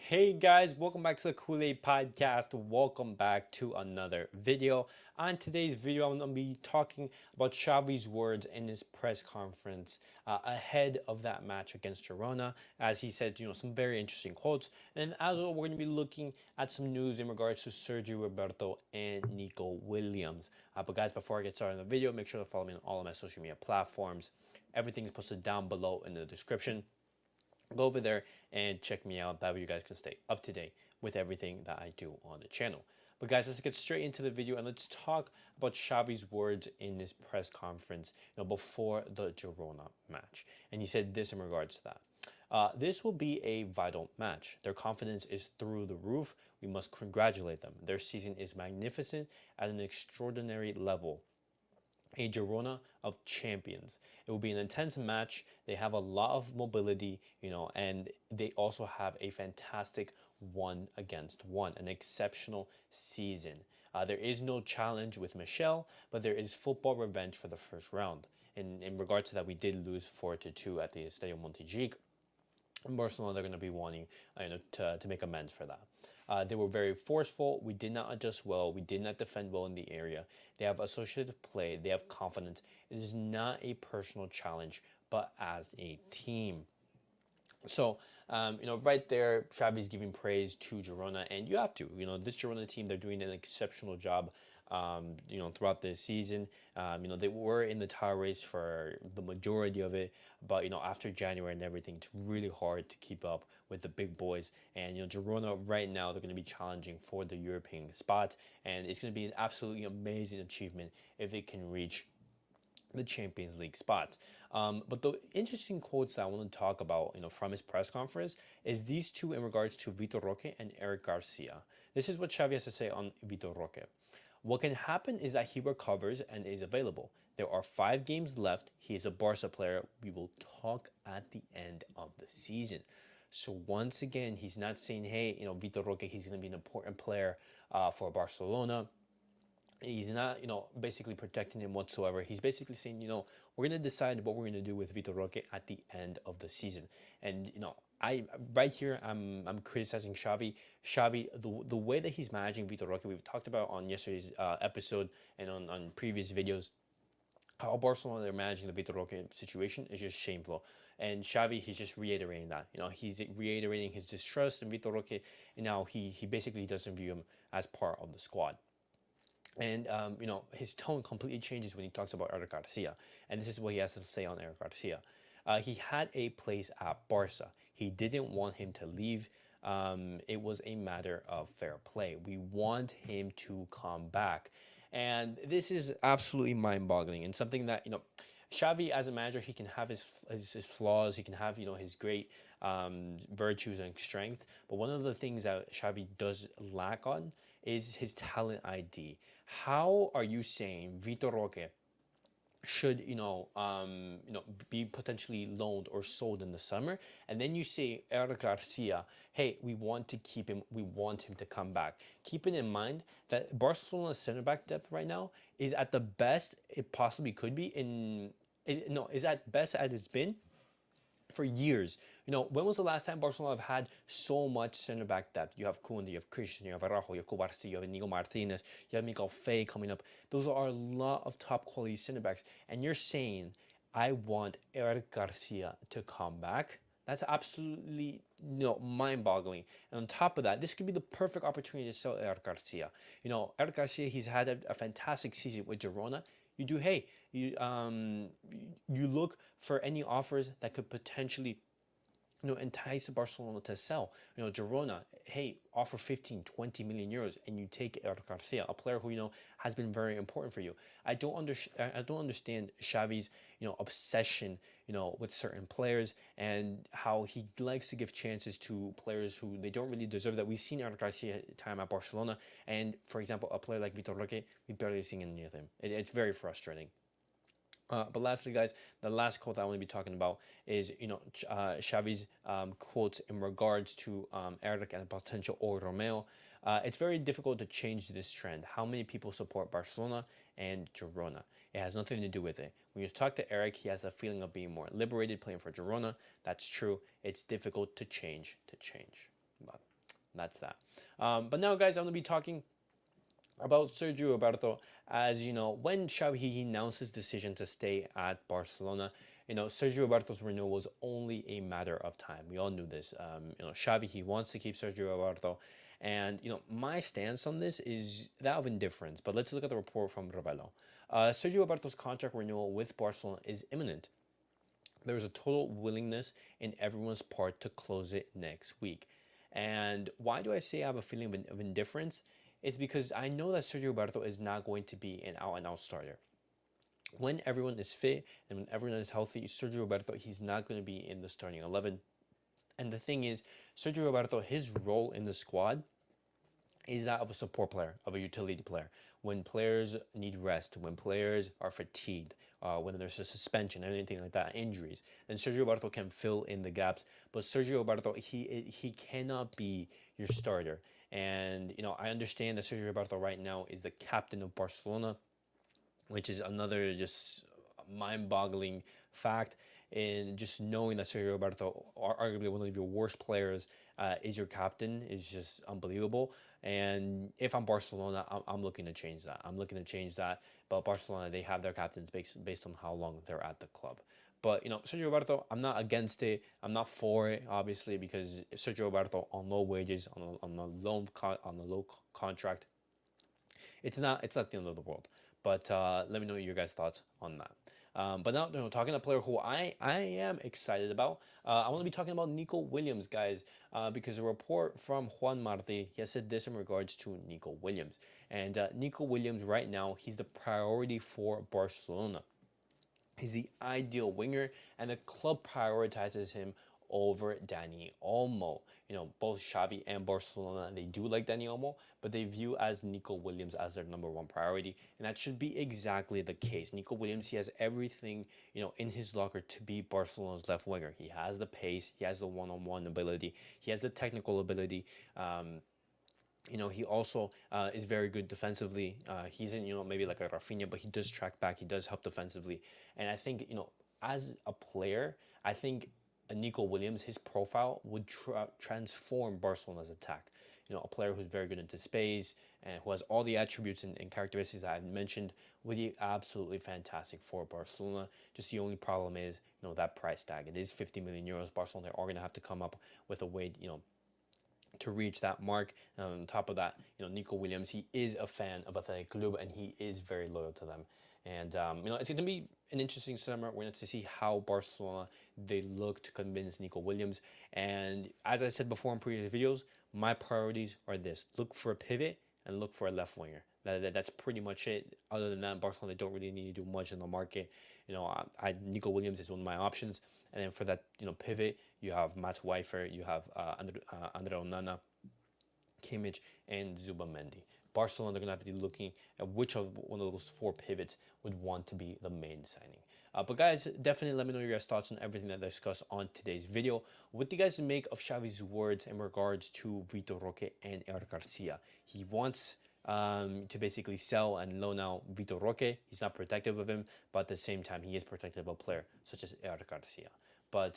Hey guys, welcome back to the CulePodcast. Welcome back to another video. On today's video, I'm going to be talking about Xavi's words in his press conference ahead of that match against Girona. As he said, some very interesting quotes. And as well, we're going to be looking at some news in regards to Sergi Roberto and Nico Williams. But guys, before I get started in the video, make sure to follow me on all of my social media platforms. Everything is posted down below in the description. Go over there and check me out. That way you guys can stay up to date with everything that I do on the channel. But guys, let's get straight into the video and let's talk about Xavi's words in this press conference before the Girona match. And he said this in regards to that. This will be a vital match. Their confidence is through the roof. We must congratulate them. Their season is magnificent at an extraordinary level. A Girona of champions. It will be an intense match. They have a lot of mobility, and they also have a fantastic 1-against-1, an exceptional season. There is no challenge with Michel, but there is football revenge for the first round. In regards to that, we did lose 4-2 at the Estadio Montjuic. Barcelona, they're going to be wanting to make amends for that. They were very forceful. We did not adjust well. We did not defend well in the area. They have associative play. They have confidence. It is not a personal challenge, but as a team. So, right there, Xavi's giving praise to Girona, and you have to. This Girona team, they're doing an exceptional job. Throughout this season, they were in the title race for the majority of it, but after January and everything, it's really hard to keep up with the big boys. And Girona right now, they're going to be challenging for the European spot, and it's going to be an absolutely amazing achievement if they can reach the Champions League spot. But the interesting quotes that I want to talk about, from his press conference is these two in regards to Vitor Roque and Eric Garcia. This is what Xavi has to say on Vitor Roque. What can happen is that he recovers and is available. There are 5 games left. He is a Barca player. We will talk at the end of the season. So once again, he's not saying, hey, Vitor Roque, he's going to be an important player for Barcelona. He's not, basically protecting him whatsoever. He's basically saying, we're going to decide what we're going to do with Vitor Roque at the end of the season. And, right here, I'm criticizing Xavi. Xavi, the way that he's managing Vitor Roque, we've talked about on yesterday's episode and on previous videos, how Barcelona, they're managing the Vitor Roque situation is just shameful. And Xavi, he's just reiterating that. He's reiterating his distrust in Vitor Roque, and now he basically doesn't view him as part of the squad. And, his tone completely changes when he talks about Eric Garcia. And this is what he has to say on Eric Garcia. He had a place at Barca. He didn't want him to leave. It was a matter of fair play. We want him to come back. And this is absolutely mind-boggling and something that, Xavi as a manager, he can have his flaws, he can have, his great virtues and strength. But one of the things that Xavi does lack on is his talent ID. How are you saying Vitor Roque should be potentially loaned or sold in the summer, and then you say Eric Garcia, hey, we want to keep him, we want him to come back, keeping in mind that Barcelona's center back depth right now is at the best it possibly could be is at best as it's been for years. When was the last time Barcelona have had so much center back depth? You have Koundé, you have Christian, you have Araujo, you have Garcia, you have Inigo Martinez, you have Miguel Fay coming up. Those are a lot of top quality center backs. And you're saying, I want Eric Garcia to come back? That's absolutely mind-boggling. And on top of that, this could be the perfect opportunity to sell Eric Garcia. Eric Garcia, he's had a fantastic season with Girona. You look for any offers that could potentially entice Barcelona to sell. Girona, hey, offer 15, 20 million euros and you take Eric Garcia, a player who, has been very important for you. I don't understand Xavi's, obsession, with certain players and how he likes to give chances to players who they don't really deserve that. We've seen Eric Garcia time at Barcelona, and for example, a player like Vitor Roque, we barely seen any of him. It's very frustrating. But lastly, guys, the last quote I want to be talking about is, Xavi's quotes in regards to Eric and potential or Romeo. It's very difficult to change this trend. How many people support Barcelona and Girona? It has nothing to do with it. When you talk to Eric, he has a feeling of being more liberated playing for Girona. That's true. It's difficult to change. But That's that. But now, guys, I'm going to be talking about Sergio Roberto. As you know, when Xavi he announced his decision to stay at Barcelona, Sergio Roberto's renewal was only a matter of time. We all knew this. Xavi he wants to keep Sergio Roberto, and my stance on this is that of indifference. But let's look at the report from Rebelo. Sergio Roberto's contract renewal with Barcelona is imminent. There is a total willingness in everyone's part to close it next week. And why do I say I have a feeling of indifference? It's because I know that Sergio Roberto is not going to be an out-and-out starter. When everyone is fit and when everyone is healthy, Sergio Roberto, he's not going to be in the starting 11. And the thing is, Sergio Roberto, his role in the squad is that of a support player, of a utility player. When players need rest, when players are fatigued, when there's a suspension, anything like that, injuries, then Sergio Roberto can fill in the gaps. But Sergio Roberto, he cannot be your starter. And I understand that Sergio Roberto right now is the captain of Barcelona, which is another just mind-boggling fact. And just knowing that Sergio Roberto, arguably one of your worst players, is your captain is just unbelievable. And if I'm Barcelona, I'm looking to change that. I'm looking to change that. But Barcelona, they have their captains based on how long they're at the club. But Sergio Roberto, I'm not against it. I'm not for it, obviously, because Sergio Roberto on low wages, on a low contract, it's not the end of the world. But let me know your guys' thoughts on that. But now, talking to a player who I am excited about, I want to be talking about Nico Williams, guys, because a report from Juan Marti, he has said this in regards to Nico Williams. And Nico Williams, right now, he's the priority for Barcelona. He's the ideal winger, and the club prioritizes him over Dani Olmo. Both Xavi and Barcelona, they do like Dani Olmo, but they view as Nico Williams as their number one priority, and that should be exactly the case. Nico Williams, he has everything, in his locker to be Barcelona's left winger. He has the pace, he has the one-on-one ability, he has the technical ability. He also is very good defensively. He's in, maybe like a Rafinha, but he does track back. He does help defensively. And I think, as a player, I think Nico Williams, his profile would transform Barcelona's attack. A player who's very good into space and who has all the attributes and characteristics that I've mentioned would be absolutely fantastic for Barcelona. Just the only problem is, that price tag. It is 50 million euros. Barcelona are going to have to come up with a way, to reach that mark. And on top of that, Nico Williams, he is a fan of Athletic Club and he is very loyal to them. And it's going to be an interesting summer. We're going to see how Barcelona they look to convince Nico Williams. And as I said before in previous videos, my priorities are this: look for a pivot and look for a left winger. That's pretty much it. Other than that, Barcelona they don't really need to do much in the market. Nico Williams is one of my options. And then for that, pivot, you have Matt Weifer, you have Andre Onana, Kimmich, and Zubamendi. Barcelona, they're going to have to be looking at which of one of those four pivots would want to be the main signing. But guys, definitely let me know your guys' thoughts on everything that I discussed on today's video. What do you guys make of Xavi's words in regards to Vitor Roque and Eric Garcia? He wants to basically sell and loan out Vitor Roque. He's not protective of him, but at the same time, he is protective of a player such as Eric Garcia. But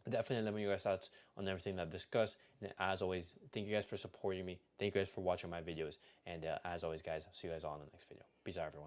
definitely let me know your guys' thoughts on everything that I've discussed. And as always, thank you guys for supporting me. Thank you guys for watching my videos. And as always, guys, I'll see you guys all in the next video. Peace out, everyone.